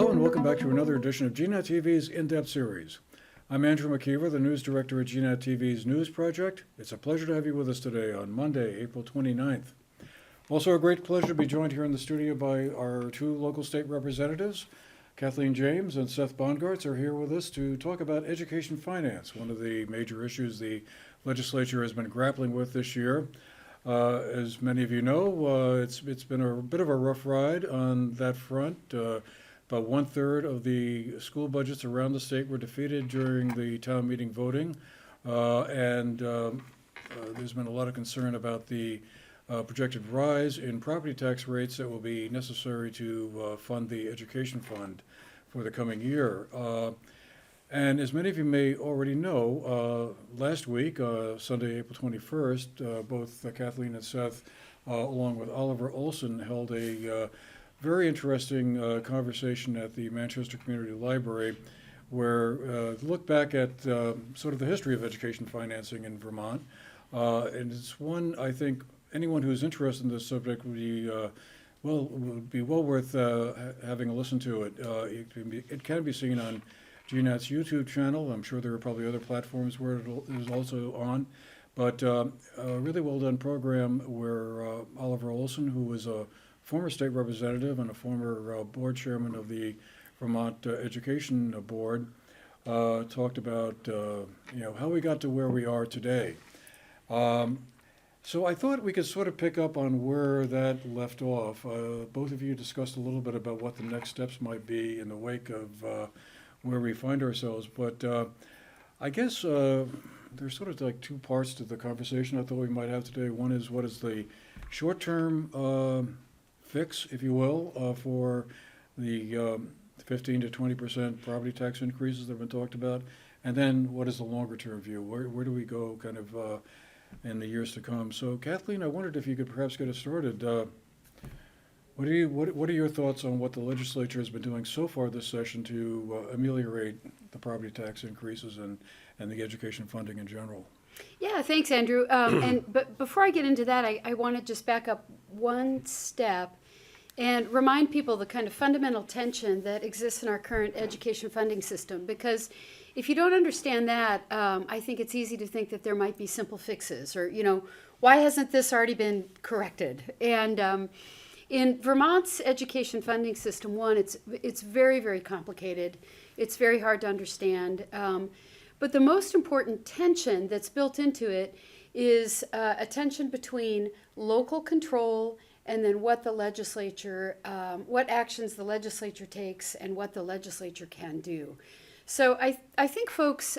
Hello and welcome back to another edition of GNAT-TV's In-Depth Series. I'm Andrew McKeever, the news director at GNAT-TV's News Project. It's a pleasure to have you with us today on Monday, April 29th. Also a great pleasure to be joined here in the studio by our two local state representatives. Kathleen James and Seth Bongartz are here with us to talk about education finance, one of the major issues the legislature has been grappling with this year. As many of you know, it's been a bit of a rough ride on that front. About 1/3 of the school budgets around the state were defeated during the town meeting voting, and there's been a lot of concern about the projected rise in property tax rates that will be necessary to fund the education fund for the coming year. And as many of you may already know, last week, Sunday, April 21st, both Kathleen and Seth, along with Oliver Olson, held a very interesting conversation at the Manchester Community Library, where look back at sort of the history of education financing in Vermont. And it's one, I think, anyone who's interested in this subject would be well worth having a listen to it. It can be seen on GNAT's YouTube channel. I'm sure there are probably other platforms where it is also on. But a really well done program where Oliver Olson, who was a former state representative and a former board chairman of the Vermont Education Board, talked about how we got to where we are today. So I thought we could sort of pick up on where that left off. Both of you discussed a little bit about what the next steps might be in the wake of where we find ourselves. But I guess there's sort of like two parts to the conversation I thought we might have today. One is what is the short-term fix, if you will, for the 15 to 20% property tax increases that have been talked about, and then what is the longer-term view? Where do we go kind of in the years to come? So Kathleen, I wondered if you could perhaps get us started. What are your thoughts on what the legislature has been doing so far this session to ameliorate the property tax increases and the education funding in general? Yeah, thanks, Andrew. But before I get into that, I want to just back up one step and remind people the kind of fundamental tension that exists in our current education funding system. Because if you don't understand that, I think it's easy to think that there might be simple fixes, or why hasn't this already been corrected? And in Vermont's education funding system, one, it's very, very complicated. It's very hard to understand. But the most important tension that's built into it is a tension between local control and then what the legislature, what actions the legislature takes and what the legislature can do. So I think folks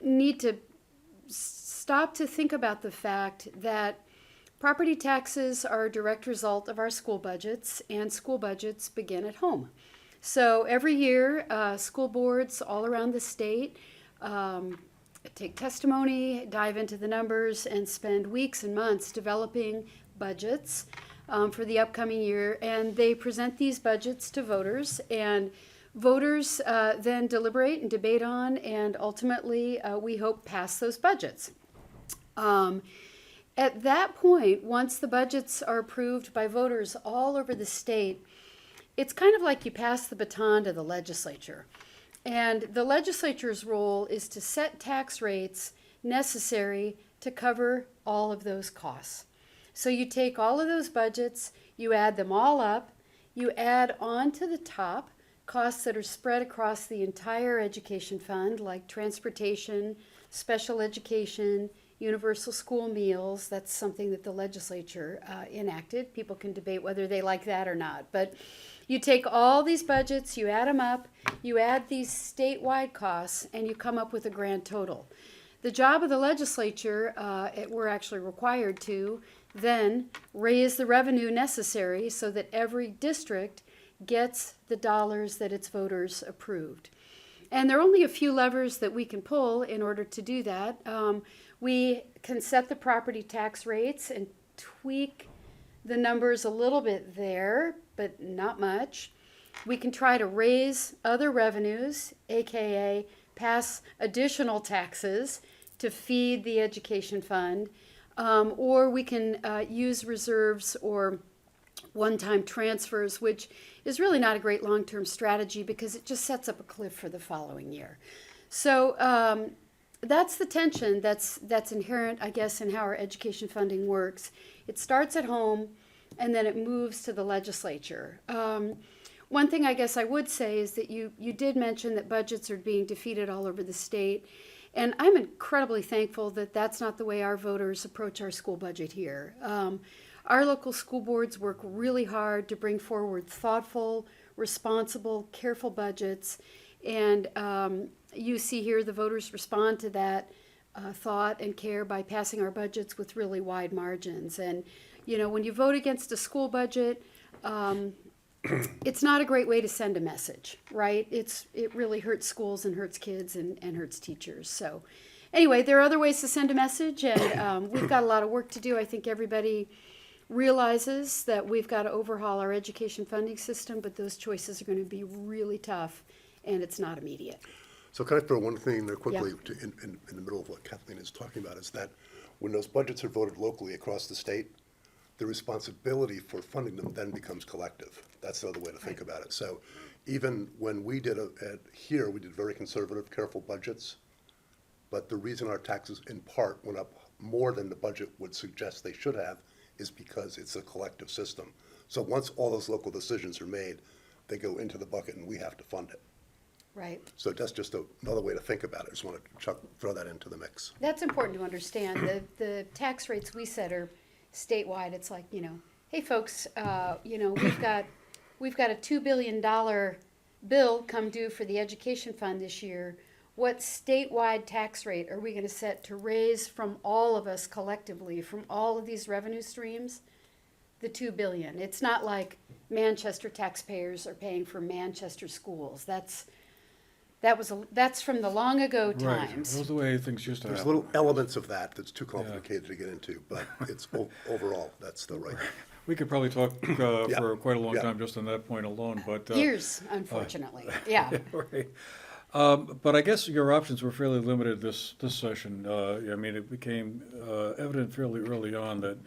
need to stop to think about the fact that property taxes are a direct result of our school budgets, and school budgets begin at home. So every year, school boards all around the state take testimony, dive into the numbers, and spend weeks and months developing budgets for the upcoming year. And they present these budgets to voters, and voters then deliberate and debate on, and ultimately, we hope, pass those budgets. At that point, once the budgets are approved by voters all over the state, it's kind of like you pass the baton to the legislature. And the legislature's role is to set tax rates necessary to cover all of those costs. So you take all of those budgets, you add them all up, you add on to the top costs that are spread across the entire education fund, like transportation, special education, universal school meals. That's something that the legislature enacted. People can debate whether they like that or not. But you take all these budgets, you add them up, you add these statewide costs, and you come up with a grand total. The job of the legislature, we're actually required to then raise the revenue necessary so that every district gets the dollars that its voters approved. And there are only a few levers that we can pull in order to do that. We can set the property tax rates and tweak the numbers a little bit there, but not much. We can try to raise other revenues, aka pass additional taxes to feed the education fund, or we can use reserves or one-time transfers, which is really not a great long-term strategy because it just sets up a cliff for the following year. So that's the tension that's inherent, I guess, in how our education funding works. It starts at home, and then it moves to the legislature. One thing I guess I would say is that you did mention that budgets are being defeated all over the state. And I'm incredibly thankful that that's not the way our voters approach our school budget here. Our local school boards work really hard to bring forward thoughtful, responsible, careful budgets. And you see here the voters respond to that thought and care by passing our budgets with really wide margins. And, you know, when you vote against a school budget, it's not a great way to send a message, right? It really hurts schools and hurts kids and hurts teachers. So anyway, there are other ways to send a message, and we've got a lot of work to do. I think everybody realizes that we've got to overhaul our education funding system, but those choices are going to be really tough, and it's not immediate. So can I throw one thing in there quickly Yeah. in the middle of what Kathleen is talking about, is that when those budgets are voted locally across the state, the responsibility for funding them then becomes collective. That's the other way to think about it. So even when we did here, we did very conservative, careful budgets, but the reason our taxes in part went up more than the budget would suggest they should have is because it's a collective system. So once all those local decisions are made, they go into the bucket and we have to fund it. Right. So that's just another way to think about it. I just want to throw that into the mix. That's important to understand. The tax rates we set are statewide. It's like, you know, hey folks, you know, we've got a $2 billion bill come due for the education fund this year. What statewide tax rate are we going to set to raise from all of us collectively, from all of these revenue streams, the $2 billion? It's not like Manchester taxpayers are paying for Manchester schools. That's from the long ago Right, times. that was the way things used to There's happen. little elements of that that's too complicated to get into, but it's overall, that's the right. We could probably talk for quite a long Yeah. time just on that point alone, but. Years, unfortunately. Yeah. Right. But I guess your options were fairly limited this session. I mean, it became evident fairly early on that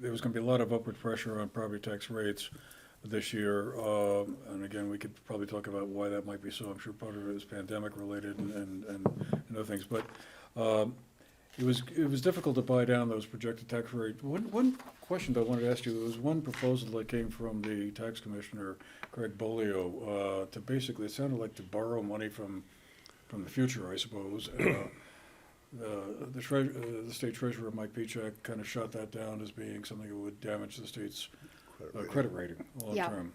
there was going to be a lot of upward pressure on property tax rates this year. And again, we could probably talk about why that might be so. I'm sure part of it is pandemic related and other things. But it was difficult to buy down those projected tax rates. One question that I wanted to ask you, there was one proposal that came from the tax commissioner, Craig Bolio, to basically, it sounded like to borrow money from the future, I suppose. The state treasurer, Mike Pichak, kind of shot that down as being something that would damage the state's credit rating long Yeah. term.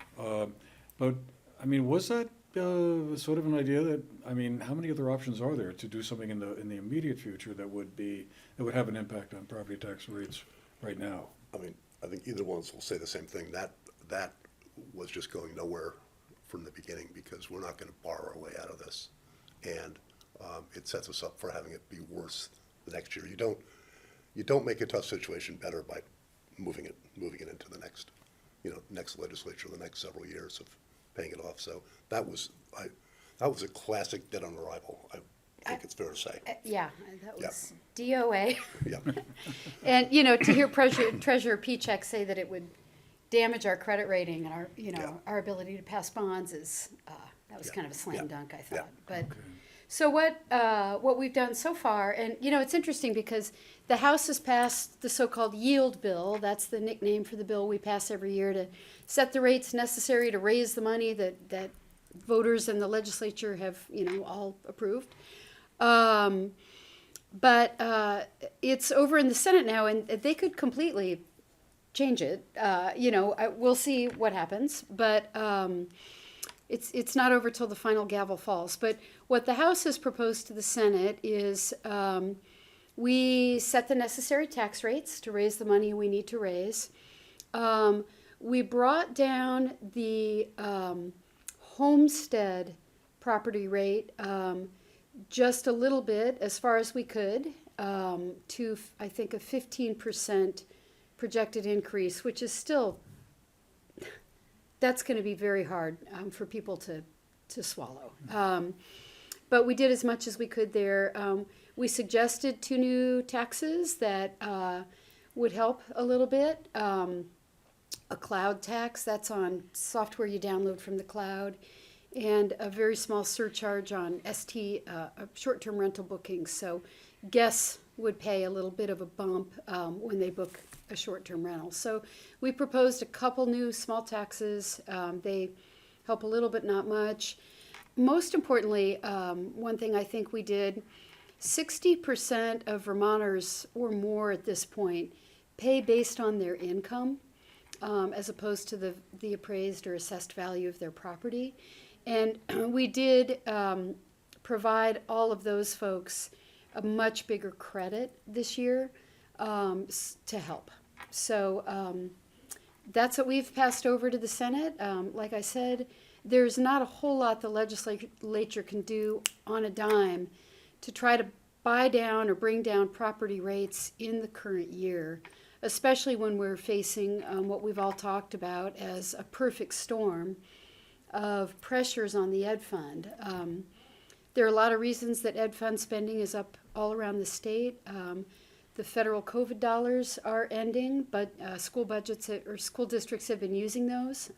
But, I mean, was that sort of an idea that, I mean, how many other options are there to do something in the immediate future that would have an impact on property tax rates right now? I mean, I think either ones will say the same thing. That was just going nowhere from the beginning because we're not going to borrow our way out of this. And it sets us up for having it be worse the next year. You don't make a tough situation better by moving it into the next legislature, the next several years of paying it off. So that was a classic dead on arrival. I think it's fair to say. Yeah, that was DOA. Yeah. And, you know, to hear Treasurer Pichak say that it would damage our credit rating and our, you know, our ability to pass bonds that was kind of a slam dunk, I thought. But so what we've done so far, and, you know, it's interesting because the House has passed the so-called yield bill. That's the nickname for the bill we pass every year to set the rates necessary to raise the money that voters and the legislature have, you know, all approved. But it's over in the Senate now, and they could completely change it. You know, we'll see what happens, but it's not over till the final gavel falls. But what the House has proposed to the Senate is we set the necessary tax rates to raise the money we need to raise. We brought down the homestead property rate just a little bit, as far as we could, to, I think, a 15% projected increase, which is still, that's going to be very hard for people to swallow. But we did as much as we could there. We suggested 2 new taxes that would help a little bit. a cloud tax, that's on software you download from the cloud, and a very small surcharge on short-term rental bookings. So guests would pay a little bit of a bump when they book a short-term rental. So we proposed a couple new small taxes. They help a little, but not much. Most importantly, one thing I think we did, 60% of Vermonters or more at this point pay based on their income, as opposed to the appraised or assessed value of their property. And we did provide all of those folks a much bigger credit this year to help. So that's what we've passed over to the Senate. Like I said, there's not a whole lot the legislature can do on a dime to try to buy down or bring down property rates in the current year, especially when we're facing what we've all talked about as a perfect storm of pressures on the ed fund. There are a lot of reasons that ed fund spending is up all around the state. The federal COVID dollars are ending, but school budgets or school districts have been using those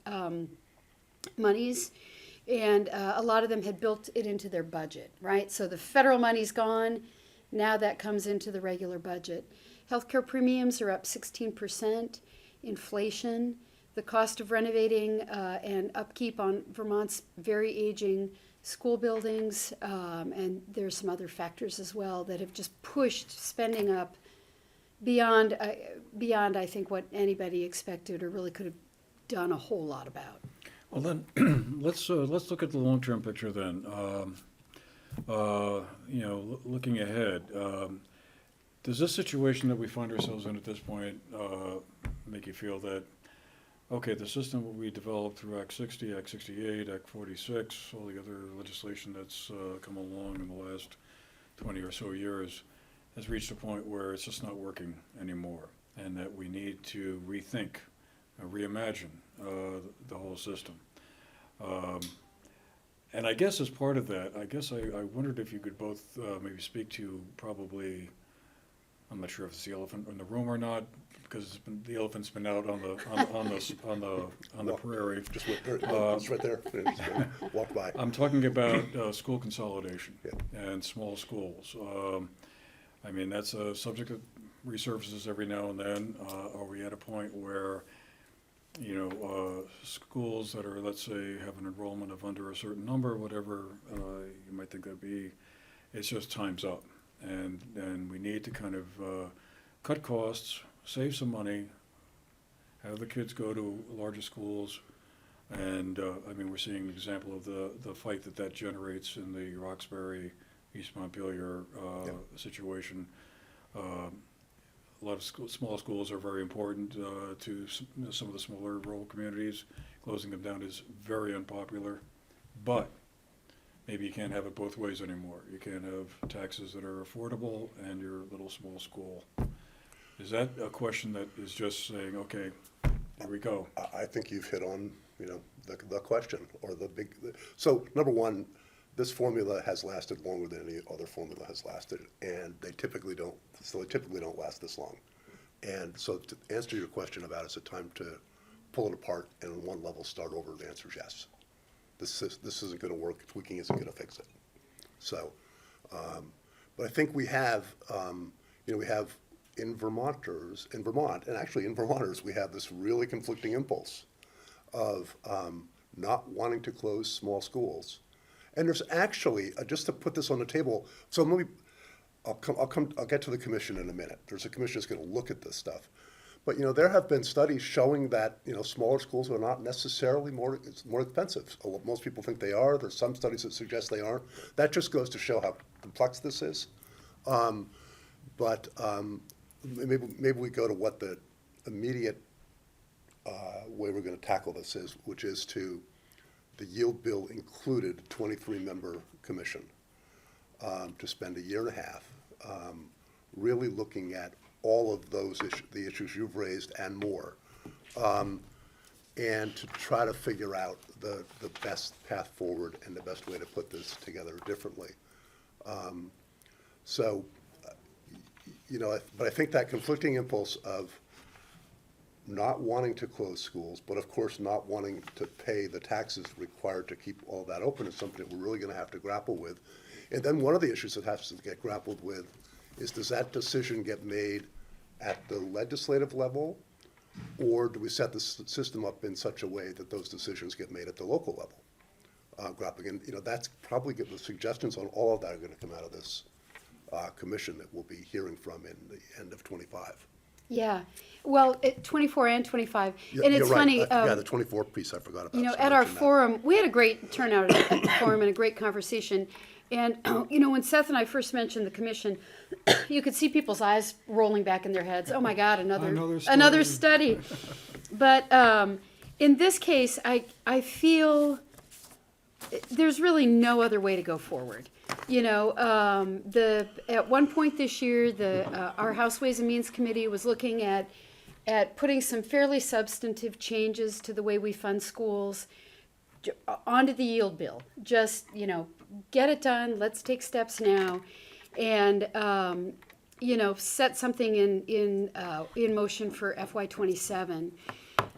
monies, and a lot of them had built it into their budget, right? So the federal money's gone, now that comes into the regular budget. Healthcare premiums are up 16%, inflation, the cost of renovating and upkeep on Vermont's very aging school buildings, and there's some other factors as well that have just pushed spending up beyond, I think, what anybody expected or really could have done a whole lot about. Well, then, let's look at the long-term picture then. Looking ahead, does this situation that we find ourselves in at this point make you feel that, okay, the system we developed through Act 60, Act 68, Act 46, all the other legislation that's come along in the last 20 or so years has reached a point where it's just not working anymore, and that we need to rethink, reimagine the whole system? And I guess as part of that, I wondered if you could both maybe speak to probably, I'm not sure if it's the elephant in the room or not, because the elephant's been out on the prairie. Just it's right there. Just walk by. I'm talking about school consolidation Yeah. and small schools. I mean, that's a subject that resurfaces every now and then. Are we at a point where, schools that are, let's say, have an enrollment of under a certain number, whatever you might think that'd be, it's just time's up. And we need to kind of cut costs, save some money, have the kids go to larger schools. And we're seeing an example of the fight that generates in the Roxbury, East Montpelier situation. A lot of small schools are very important to some of the smaller rural communities. Closing them down is very unpopular, but maybe you can't have it both ways anymore. You can't have taxes that are affordable and your little small school. Is that a question that is just saying, okay, here we go? I think you've hit on, the question or the big. So number one, this formula has lasted longer than any other formula has lasted, and they typically don't last this long. And so to answer your question about is it time to pull it apart and on one level start over, the answer is yes. This isn't going to work. Tweaking isn't going to fix it. So, but I think we have in Vermont, and actually in Vermonters, we have this really conflicting impulse of not wanting to close small schools. And there's actually, just to put this on the table, so I'll get to the commission in a minute. There's a commission that's going to look at this stuff. But, there have been studies showing that, smaller schools are not necessarily more expensive. Most people think they are. There's some studies that suggest they aren't. That just goes to show how complex this is. But maybe we go to what the immediate way we're going to tackle this is, which is to the yield bill included 23-member commission to spend a year and a half really looking at all of those the issues you've raised and more, and to try to figure out the best path forward and the best way to put this together differently. But I think that conflicting impulse of not wanting to close schools, but of course not wanting to pay the taxes required to keep all that open is something that we're really gonna have to grapple with. And then one of the issues that has to get grappled with is, does that decision get made at the legislative level? Or do we set the system up in such a way that those decisions get made at the local level? Grappling, and that's probably the suggestions on all of that are gonna come out of this commission that we'll be hearing from in the end of '25. Yeah, well, 24 and 25, Yeah, and you're it's right. funny. Yeah, the 24 piece I forgot about. So At our mention that. forum, we had a great turnout at the forum and a great conversation. And, when Seth and I first mentioned the commission, you could see people's eyes rolling back in their heads. Oh my God, another study. But in this case, I feel there's really no other way to go forward. At one point this year, our House Ways and Means Committee was looking at putting some fairly substantive changes to the way we fund schools onto the yield bill. Just, get it done, let's take steps now, and, set something in motion for FY27.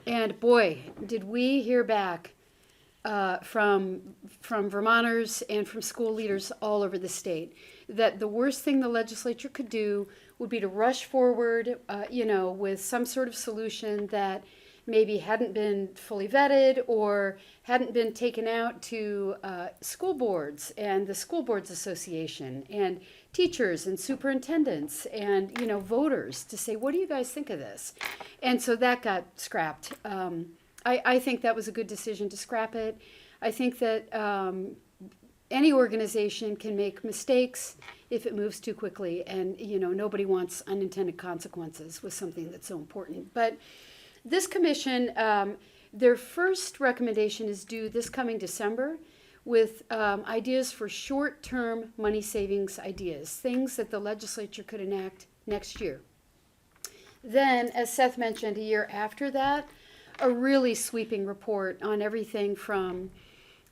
And boy, did we hear back from Vermonters and from school leaders all over the state that the worst thing the legislature could do would be to rush forward, with some sort of solution that maybe hadn't been fully vetted or hadn't been taken out to school boards and the School Boards Association and teachers and superintendents and, voters to say, what do you guys think of this? And so that got scrapped. I think that was a good decision to scrap it. I think that any organization can make mistakes if it moves too quickly, and nobody wants unintended consequences with something that's so important. But this commission, their first recommendation is due this coming December with ideas for short-term money savings ideas, things that the legislature could enact next year. Then, as Seth mentioned, a year after that, a really sweeping report on everything from,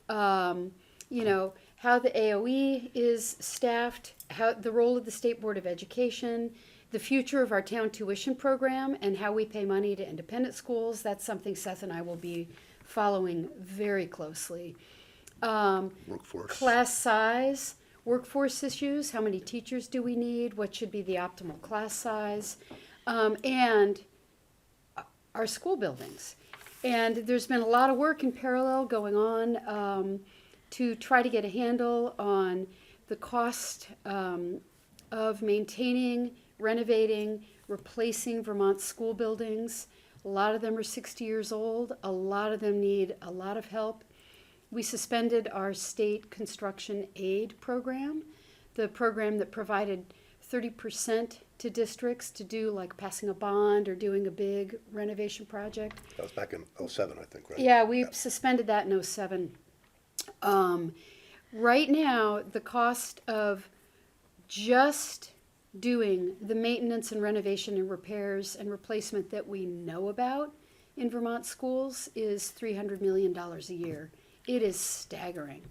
how the AOE is staffed, how the role of the State Board of Education, the future of our town tuition program, and how we pay money to independent schools. That's something Seth and I will be following very closely. Workforce. Class size, workforce issues, how many teachers do we need, what should be the optimal class size, and our school buildings. And there's been a lot of work in parallel going on to try to get a handle on the cost of maintaining, renovating, replacing Vermont school buildings. A lot of them are 60 years old. A lot of them need a lot of help. We suspended our state construction aid program, the program that provided 30% to districts to do like passing a bond or doing a big renovation project. That was back in '07, I think, right? Yeah, we suspended that in '07. Right now, the cost of just doing the maintenance and renovation and repairs and replacement that we know about in Vermont schools is $300 million a year. It is staggering.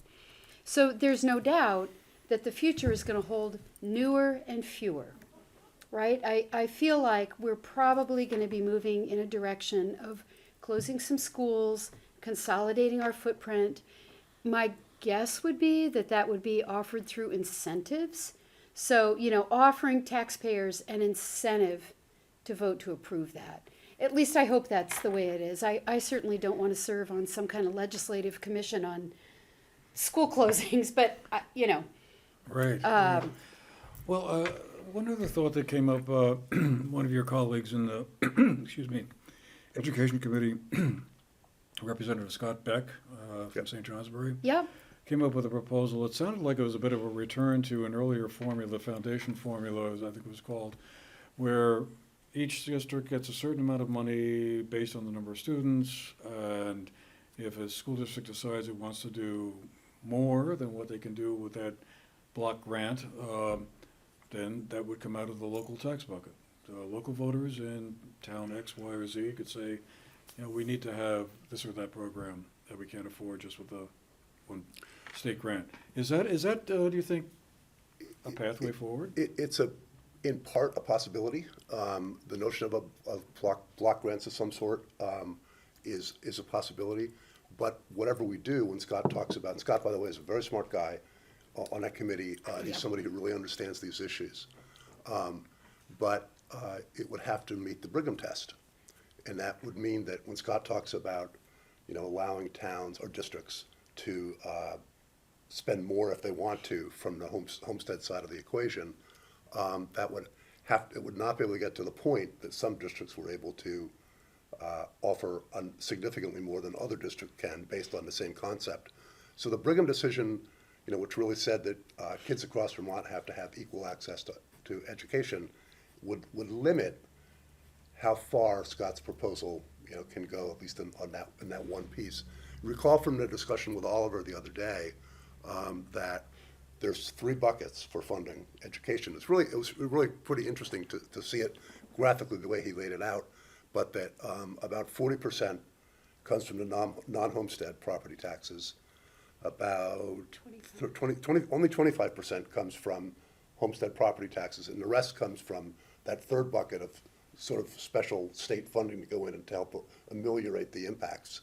So there's no doubt that the future is going to hold newer and fewer, right? I feel like we're probably going to be moving in a direction of closing some schools, consolidating our footprint. My guess would be that would be offered through incentives. So, offering taxpayers an incentive to vote to approve that. At least I hope that's the way it is. I certainly don't want to serve on some kind of legislative commission on school closings, but, Right. Well, one other thought that came up, one of your colleagues in the, Education Committee, Representative Scott Beck from St. Johnsbury, yeah. came up with a proposal. It sounded like it was a bit of a return to an earlier formula, foundation formula, as I think it was called, where each district gets a certain amount of money based on the number of students, and if a school district decides it wants to do more than what they can do with that block grant, then that would come out of the local tax bucket. Local voters in town X, Y, or Z could say, we need to have this or that program that we can't afford just with the one state grant. Is that do you think, a pathway forward? It's a in part a possibility. The notion of block grants of some sort is a possibility. But whatever we do, when Scott talks about, and Scott, by the way, is a very smart guy on that committee. He's somebody who really understands these issues. But it would have to meet the Brigham test. And that would mean that when Scott talks about, allowing towns or districts to spend more if they want to from the homestead side of the equation, it would not be able to get to the point that some districts were able to offer significantly more than other districts can based on the same concept. So the Brigham decision, which really said that kids across Vermont have to have equal access to education, would limit how far Scott's proposal can go, at least in that one piece. Recall from the discussion with Oliver the other day that there's 3 buckets for funding education. It was really pretty interesting to see it graphically the way he laid it out, but that about 40% comes from the non-homestead property taxes. About only 25% comes from homestead property taxes, and the rest comes from that third bucket of sort of special state funding to go in and to help ameliorate the impacts.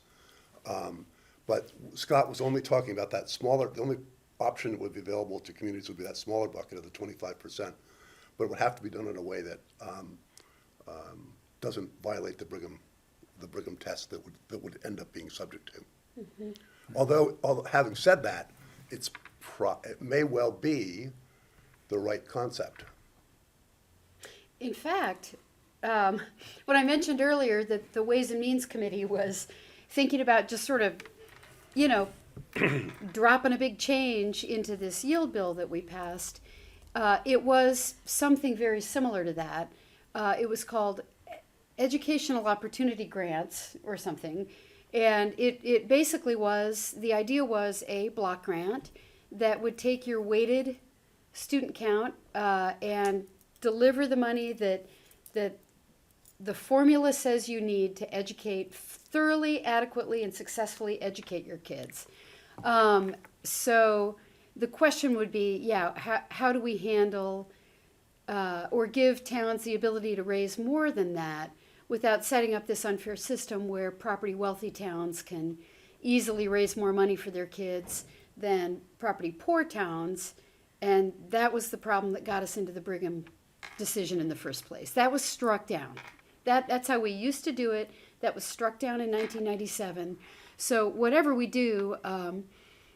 But Scott was only talking about that smaller, the only option that would be available to communities would be that smaller bucket of the 25%. But it would have to be done in a way that doesn't violate the Brigham test that would end up being subject to. Mm-hmm. Although having said that, it may well be the right concept. In fact, when I mentioned earlier that the Ways and Means Committee was thinking about just sort of, dropping a big change into this yield bill that we passed, it was something very similar to that. It was called Educational Opportunity Grants or something. And it basically was, the idea was a block grant that would take your weighted student count and deliver the money that the formula says you need to educate, thoroughly, adequately, and successfully educate your kids. So the question would be, how do we handle or give towns the ability to raise more than that without setting up this unfair system where property wealthy towns can easily raise more money for their kids than property poor towns? And that was the problem that got us into the Brigham decision in the first place. That was struck down. That's how we used to do it. That was struck down in 1997. So whatever we do,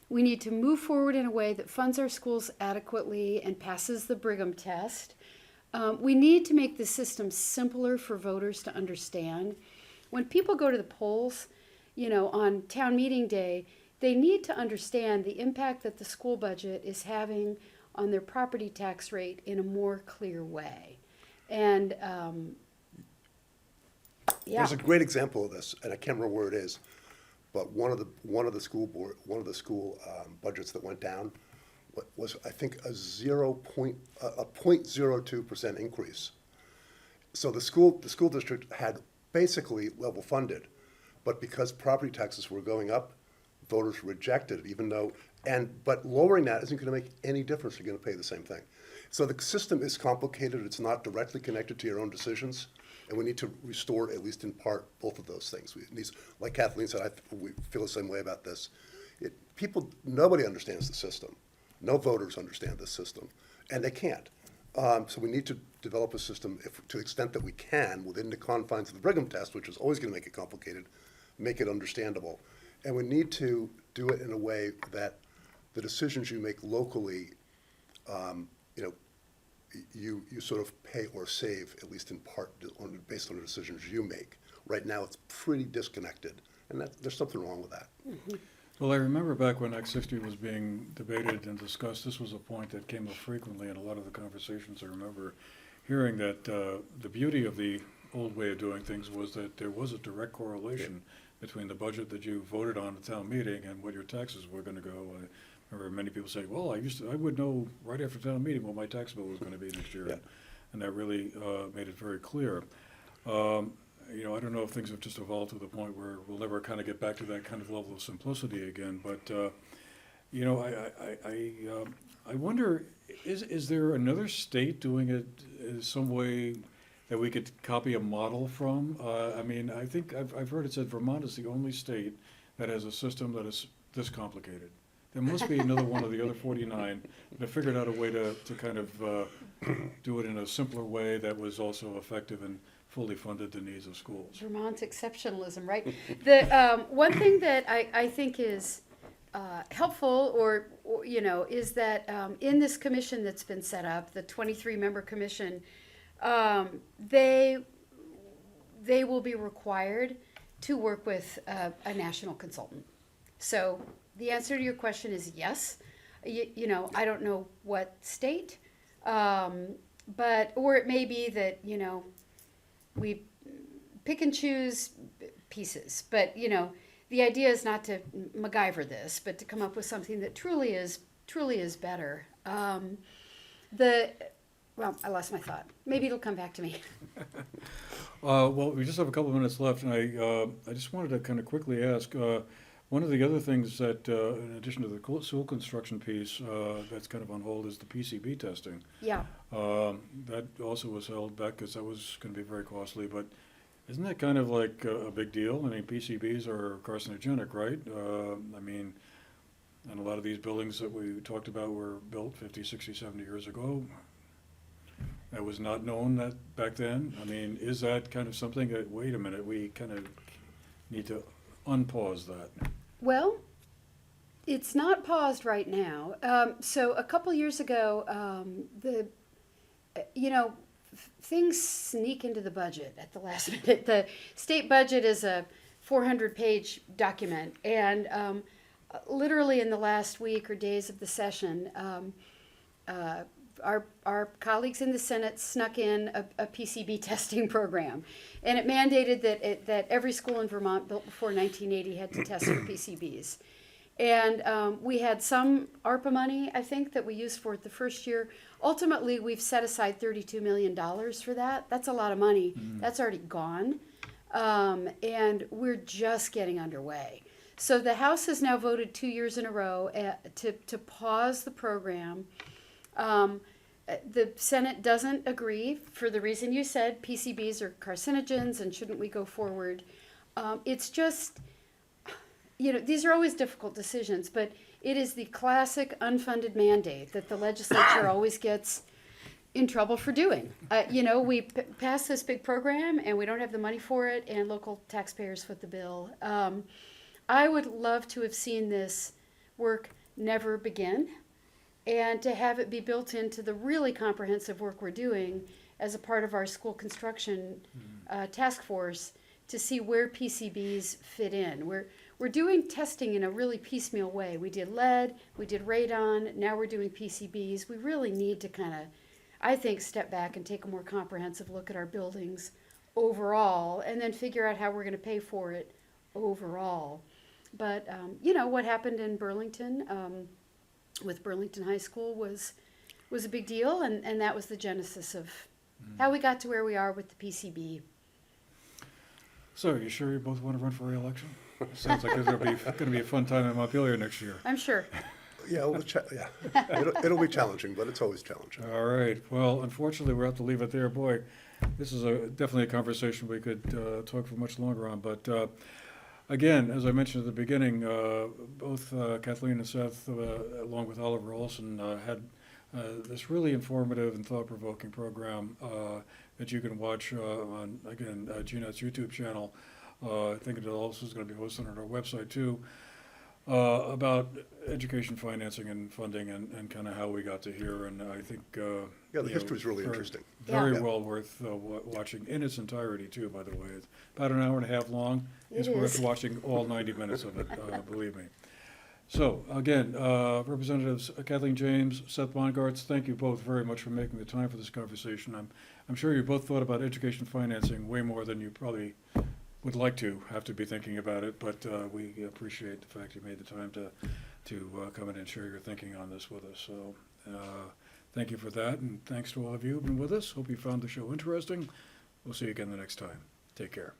we need to move forward in a way that funds our schools adequately and passes the Brigham test. We need to make the system simpler for voters to understand. When people go to the polls, on town meeting day, they need to understand the impact that the school budget is having on their property tax rate in a more clear way. And There's a great example of this, and I can't remember where it is, but one of the school budgets that went down was, I think, a 0.02% increase. So the school district had basically level funded, but because property taxes were going up, voters rejected it, but lowering that isn't going to make any difference. You're going to pay the same thing. So the system is complicated. It's not directly connected to your own decisions, and we need to restore, at least in part, both of those things. Like Kathleen said, we feel the same way about this. Nobody understands the system. No voters understand this system, and they can't. So we need to develop a system, to the extent that we can, within the confines of the Brigham test, which is always going to make it complicated, make it understandable. And we need to do it in a way that the decisions you make locally, you sort of pay or save, at least in part, based on the decisions you make. Right now, it's pretty disconnected, and there's something wrong with that. Mm-hmm. Well, I remember back when Act 60 was being debated and discussed, this was a point that came up frequently in a lot of the conversations. I remember hearing that the beauty of the old way of doing things was that there was a direct correlation between the budget that you voted on at town meeting and what your taxes were going to go. I remember many people saying, well, I would know right after town meeting what my tax bill was going to be next year. Yeah. And that really made it very clear. I don't know if things have just evolved to the point where we'll never kind of get back to that kind of level of simplicity again, but You know, I wonder, is there another state doing it in some way that we could copy a model from? I mean, I think I've heard it said Vermont is the only state that has a system that is this complicated. There must be another one of the other 49 that have figured out a way to kind of do it in a simpler way that was also effective and fully funded the needs of schools. Vermont's exceptionalism, right? The one thing that I think is helpful, or you know, is that in this commission that's been set up, the 23-member commission, they will be required to work with a national consultant. So the answer to your question is yes. You know, I don't know what state, but or it may be that, you know, we pick and choose pieces, but you know, the idea is not to MacGyver this, but to come up with something that truly is better. Well, I lost my thought. Maybe it'll come back to me. Well, we just have a couple of minutes left, and I just wanted to kind of quickly ask, one of the other things that, in addition to the school construction piece, that's kind of on hold is the PCB testing. Yeah. That also was held back because that was going to be very costly, but isn't that kind of like a big deal? I mean, PCBs are carcinogenic, right? I mean, and a lot of these buildings that we talked about were built 50, 60, 70 years ago. That was not known that back then. I mean, is that kind of something that, wait a minute, we kind of need to unpause that? Well, it's not paused right now. So a couple years ago, things sneak into the budget at the last minute. The state budget is a 400-page document, and literally in the last week or days of the session, our colleagues in the Senate snuck in a PCB testing program, and it mandated that every school in Vermont built before 1980 had to test for PCBs. And we had some ARPA money, I think, that we used for it the first year. Ultimately, we've set aside $32 million for that. That's a lot of money. That's already gone. And we're just getting underway. So the House has now voted 2 years in a row to pause the program. The Senate doesn't agree for the reason you said. PCBs are carcinogens, and shouldn't we go forward? It's just, you know, these are always difficult decisions, but it is the classic unfunded mandate that the legislature always gets in trouble for doing. You know, we pass this big program and we don't have the money for it, and local taxpayers foot the bill. I would love to have seen this work never begin, and to have it be built into the really comprehensive work we're doing as a part of our school construction task force to see where PCBs fit in. We're doing testing in a really piecemeal way. We did lead, we did radon, now we're doing PCBs. We really need to kind of, I think, step back and take a more comprehensive look at our buildings overall, and then figure out how we're going to pay for it overall. But, you know, what happened in Burlington with Burlington High School was a big deal, and that was the genesis of how we got to where we are with the PCB. So, you sure you both want to run for re-election? Sounds like it's going to be a fun time in Montpelier next year. I'm sure. Yeah, it'll be challenging, but it's always challenging. All right. Well, unfortunately, we'll have to leave it there. Boy, this is definitely a conversation we could talk for much longer on. But again, as I mentioned at the beginning, both Kathleen and Seth, along with Oliver Olson, had this really informative and thought-provoking program that you can watch on, again, GNAT's YouTube channel. I think it also is going to be hosted on our website, too, about education financing and funding and kind of how we got to here. And I think Yeah, the history is really interesting. Very Yeah. well worth watching in its entirety, too, by the way. It's about an hour and a half long. It It's is. worth watching all 90 minutes of it, believe me. So, again, Representatives Kathleen James, Seth Bongartz, thank you both very much for making the time for this conversation. I'm sure you both thought about education financing way more than you probably would like to have to be thinking about it, but we appreciate the fact you made the time to come in and share your thinking on this with us. So thank you for that, and thanks to all of you who've been with us. Hope you found the show interesting. We'll see you again the next time. Take care.